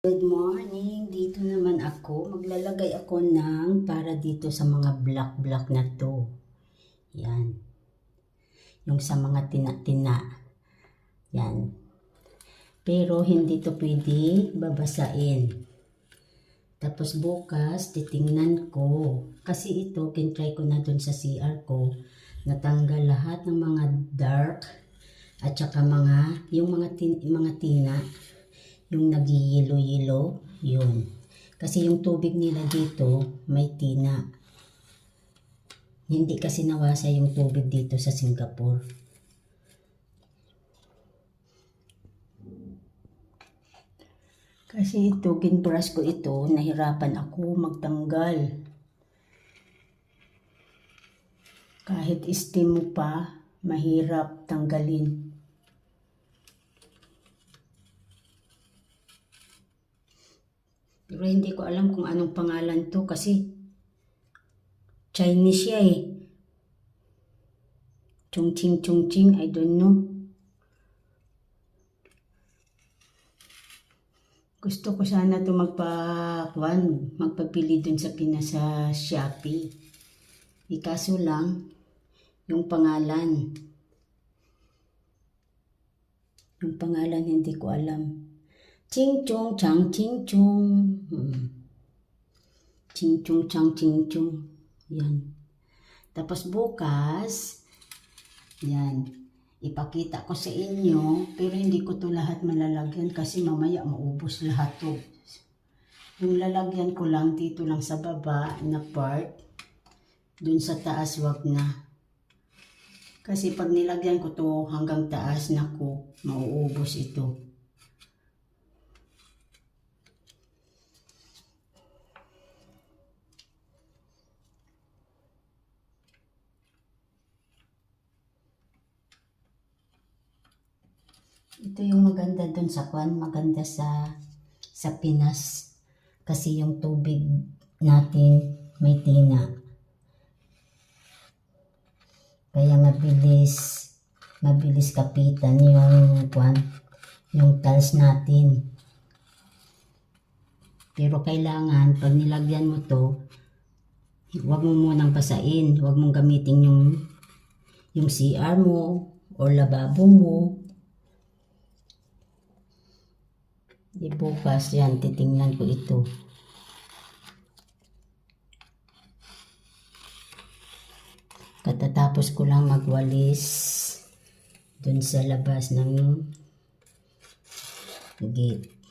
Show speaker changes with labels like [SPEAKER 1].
[SPEAKER 1] Good morning! Dito naman ako. Maglalagay ako ng para dito sa mga black na to. Yan. Yung sa mga tina-tina. Yan. Pero hindi to pwede babasain. Tapos bukas, titingnan ko. Kasi ito, kintry ko na dun sa CR ko. Natanggal lahat ng mga dark at saka yung mga tina. Yung nag-yelo-yelo, yun. Kasi yung tubig nila dito, may tina. Hindi kasi nawasa yung tubig dito sa Singapore. Kasi ito, ginbrush ko ito, nahirapan ako magtanggal. Kahit steam mo pa, mahirap tanggalin. Pero hindi ko alam kung anong pangalan to kasi Chinese siya eh. Chongqing, I don't know. Gusto ko sana to magpapili dun sa sa Shopee. Ikaso lang, yung pangalan. Yung pangalan hindi ko alam. Ching Chong Chang Ching Chong. Ching Chong Chang Ching Chong. Yan. Tapos bukas, yan. Ipakita ko sa inyo, pero hindi ko to lahat malalagyan kasi mamaya maubos lahat to. Yung lalagyan ko lang dito lang sa baba na part, dun sa taas wag na. Kasi pag nilagyan ko to hanggang taas, naku, mauubos ito. Ito yung maganda dun sa maganda sa Pinas. Kasi yung tubig natin may tina. Kaya mabilis kapitan yung tiles natin. Pero kailangan pag nilagyan mo to, huwag mo munang basain. Huwag mong gamitin yung CR mo o lababo mo. Di bukas yan, titingnan ko ito. Katatapos ko lang magwalis dun sa labas ng gate.